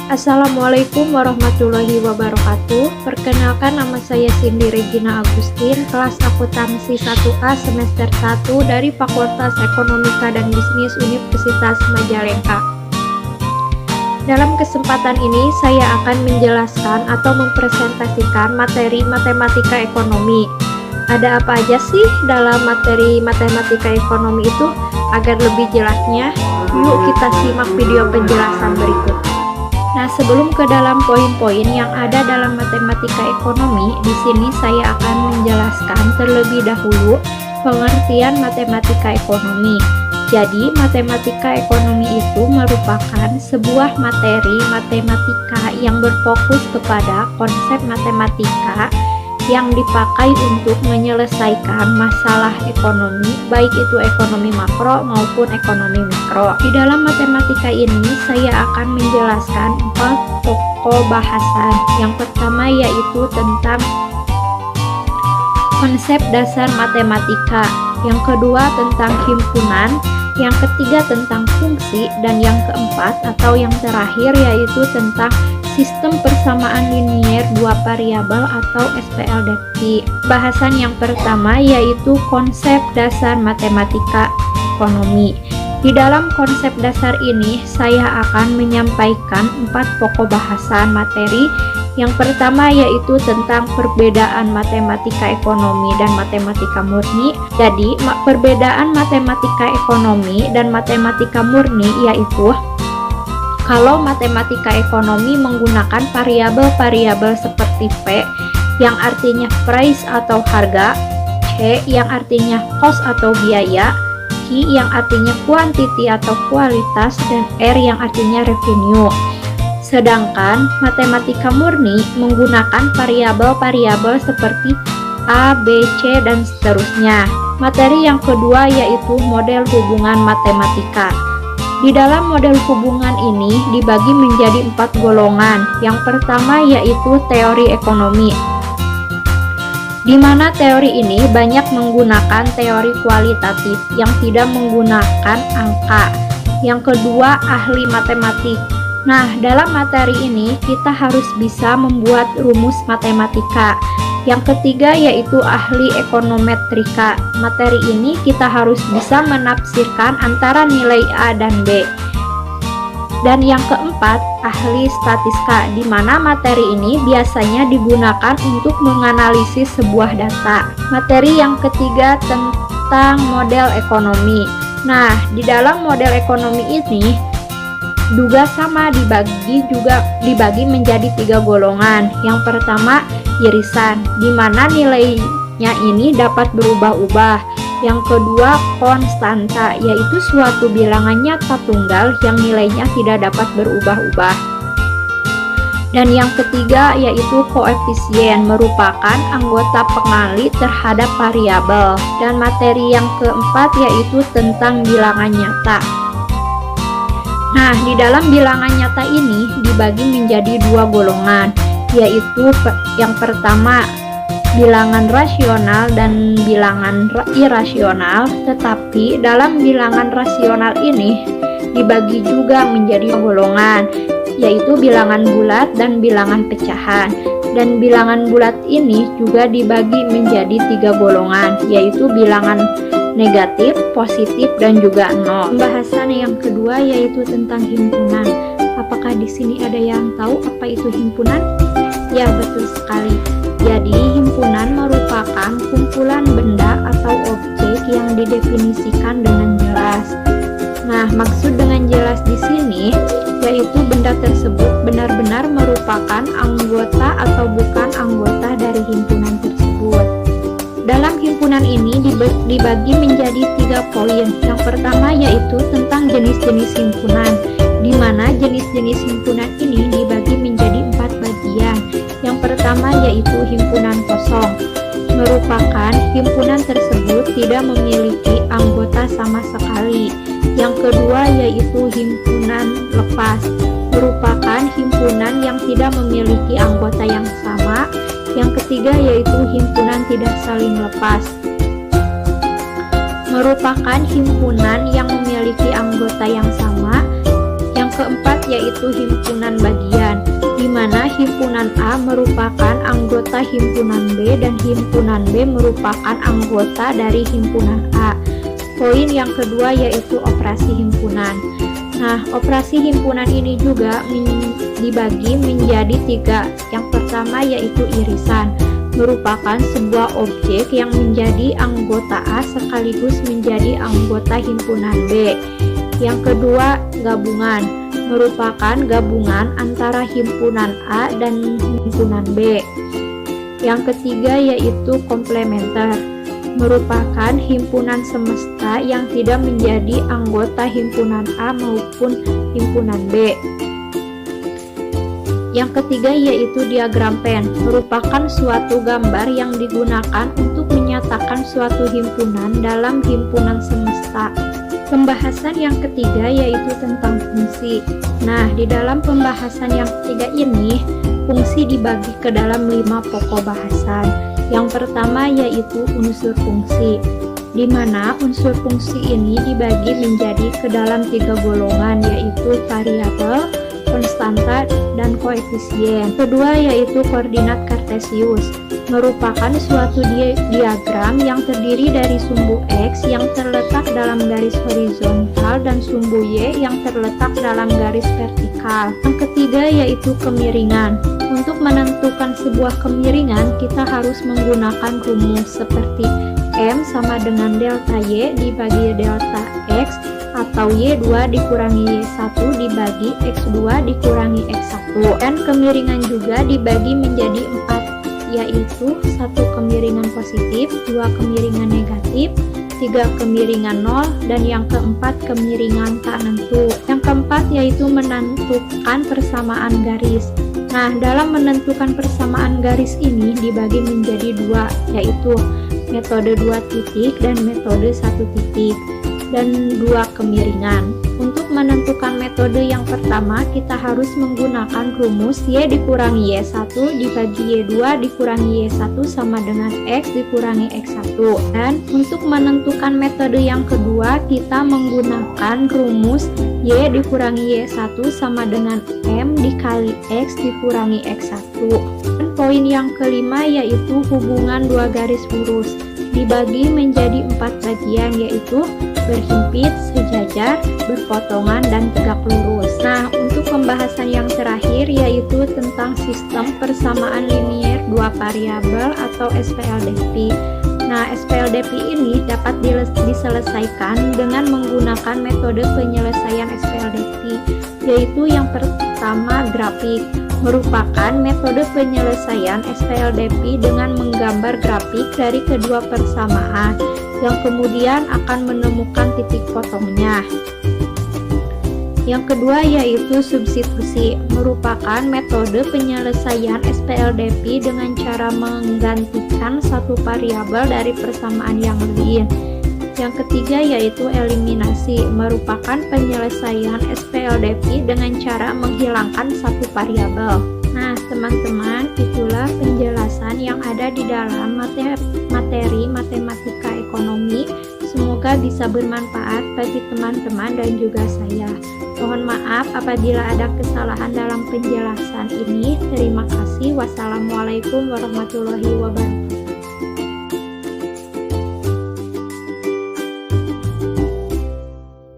Assalamualaikum warahmatullahi wabarakatuh. Perkenalkan, nama saya Cindy Regina Agustin, kelas akuntansi 1A semester 1 dari Fakultas Ekonomika dan Bisnis Universitas Majalengka. Dalam kesempatan ini saya akan menjelaskan atau mempresentasikan materi matematika ekonomi. Ada apa aja sih dalam materi matematika ekonomi itu? Agar lebih jelasnya, yuk kita simak video penjelasan berikut. Nah, sebelum ke dalam poin-poin yang ada dalam matematika ekonomi, di sini saya akan menjelaskan terlebih dahulu pengertian matematika ekonomi. Jadi, matematika ekonomi itu merupakan sebuah materi matematika yang berfokus kepada konsep matematika yang dipakai untuk menyelesaikan masalah ekonomi, baik itu ekonomi makro maupun ekonomi mikro. Di dalam matematika ini saya akan menjelaskan 4 pokok bahasan. Yang pertama yaitu tentang konsep dasar matematika, yang kedua tentang himpunan, yang ketiga tentang fungsi, dan yang keempat atau yang terakhir yaitu tentang sistem persamaan linier dua variabel atau SPLDT. Bahasan yang pertama yaitu konsep dasar matematika ekonomi. Di dalam konsep dasar ini saya akan menyampaikan 4 pokok bahasan materi. Yang pertama yaitu tentang perbedaan matematika ekonomi dan matematika murni. Jadi perbedaan matematika ekonomi dan matematika murni yaitu kalau matematika ekonomi menggunakan variabel-variabel seperti P yang artinya price atau harga, C yang artinya cost atau biaya, Q yang artinya quantity atau kualitas, dan R yang artinya revenue. Sedangkan matematika murni menggunakan variabel-variabel seperti A, B, C, dan seterusnya. Materi yang kedua yaitu model hubungan matematika. Di dalam model hubungan ini dibagi menjadi 4 golongan. Yang pertama yaitu teori ekonomi, di mana teori ini banyak menggunakan teori kualitatif yang tidak menggunakan angka. Yang kedua ahli matematik. Nah, dalam materi ini kita harus bisa membuat rumus matematika. Yang ketiga yaitu ahli ekonometrika. Materi ini kita harus bisa menafsirkan antara nilai A dan B. Dan yang keempat, ahli statistika, di mana materi ini biasanya digunakan untuk menganalisis sebuah data. Materi yang ketiga tentang model ekonomi. Nah, di dalam model ekonomi ini juga sama dibagi menjadi 3 golongan. Yang pertama irisan, di mana nilainya ini dapat berubah-ubah. Yang kedua konstanta, yaitu suatu bilangan nyata tunggal yang nilainya tidak dapat berubah-ubah. Dan yang ketiga yaitu koefisien, merupakan anggota pengali terhadap variabel. Dan materi yang keempat yaitu tentang bilangan nyata. Nah, di dalam bilangan nyata ini dibagi menjadi 2 golongan, yaitu yang pertama bilangan rasional dan bilangan irasional. Tetapi dalam bilangan rasional ini dibagi juga menjadi 2 golongan, yaitu bilangan bulat dan bilangan pecahan. Dan bilangan bulat ini juga dibagi menjadi 3 golongan, yaitu bilangan negatif, positif, dan juga nol. Pembahasan yang kedua yaitu tentang himpunan. Apakah di sini ada yang tahu apa itu himpunan? Ya, betul sekali. Jadi, himpunan merupakan kumpulan benda atau objek yang didefinisikan dengan jelas. Nah, maksud dengan jelas di sini yaitu benda tersebut benar-benar merupakan anggota atau bukan anggota dari himpunan tersebut. Dalam himpunan ini dibagi menjadi 3 poin. Yang pertama yaitu tentang jenis-jenis himpunan, di mana jenis-jenis himpunan ini dibagi menjadi 4 bagian. Yang pertama yaitu himpunan kosong, merupakan himpunan tersebut tidak memiliki anggota sama sekali. Yang kedua yaitu himpunan lepas, merupakan himpunan yang tidak memiliki anggota yang sama. Yang ketiga yaitu himpunan tidak saling lepas, merupakan himpunan yang memiliki anggota yang sama. Yang Yang keempat yaitu himpunan bagian, di mana himpunan A merupakan anggota himpunan B dan himpunan B merupakan anggota dari himpunan A. Poin yang kedua yaitu operasi himpunan. Nah, operasi himpunan ini juga dibagi menjadi 3. Yang pertama yaitu irisan, merupakan sebuah objek yang menjadi anggota A sekaligus menjadi anggota himpunan B. Yang kedua, gabungan, merupakan gabungan antara himpunan A dan himpunan B. Yang ketiga yaitu komplementer, merupakan himpunan semesta yang tidak menjadi anggota himpunan A maupun himpunan B. Yang ketiga yaitu diagram Venn, merupakan suatu gambar yang digunakan untuk menyatakan suatu himpunan dalam himpunan semesta. Pembahasan yang ketiga yaitu tentang fungsi. Nah, di dalam pembahasan yang ketiga ini, fungsi dibagi ke dalam 5 pokok bahasan. Yang pertama yaitu unsur fungsi, di mana unsur fungsi ini dibagi menjadi ke dalam 3 golongan, yaitu variabel, konstanta, dan koefisien. Kedua yaitu koordinat kartesius, merupakan suatu diagram yang terdiri dari sumbu X yang terletak dalam garis horizontal dan sumbu Y yang terletak dalam garis vertikal. Yang ketiga yaitu kemiringan. Untuk menentukan sebuah kemiringan, kita harus menggunakan rumus seperti M sama dengan delta Y dibagi delta X, atau Y2 dikurangi Y1 dibagi X2 dikurangi X1. Dan kemiringan juga dibagi menjadi 4, yaitu 1 kemiringan positif, 2 kemiringan negatif, 3 kemiringan 0, dan yang keempat kemiringan tak nentu. Yang keempat yaitu menentukan persamaan garis. Nah, dalam menentukan persamaan garis ini dibagi menjadi 2, yaitu metode 2 titik dan metode 1 titik, dan 2 kemiringan. Untuk menentukan metode yang pertama, kita harus menggunakan rumus Y dikurangi Y1 dibagi Y2 dikurangi Y1 sama dengan X dikurangi X1. Dan untuk menentukan metode yang kedua, kita menggunakan rumus Y dikurangi Y1 sama dengan M dikali X dikurangi X1. Dan poin yang kelima yaitu hubungan 2 garis lurus, dibagi menjadi 4 bagian, yaitu berhimpit, sejajar, berpotongan, dan tegak lurus. Nah, untuk pembahasan yang terakhir yaitu tentang sistem persamaan linier 2 variabel atau SPLDP. Nah, SPLDP ini dapat diselesaikan dengan menggunakan metode penyelesaian SPLDP, yaitu yang pertama grafik, merupakan metode penyelesaian SPLDP dengan menggambar grafik dari kedua persamaan yang kemudian akan menemukan titik potongnya. Yang kedua yaitu substitusi, merupakan metode penyelesaian SPLDP dengan cara menggantikan satu variabel dari persamaan yang lain. Yang ketiga yaitu eliminasi, merupakan penyelesaian SPLDP dengan cara menghilangkan satu variabel. Nah, teman-teman, itulah penjelasan yang ada di dalam materi matematika ekonomi. Semoga bisa bermanfaat bagi teman-teman dan juga saya. Mohon maaf apabila ada kesalahan dalam penjelasan ini. Terima kasih. Wassalamualaikum warahmatullahi wabarakatuh.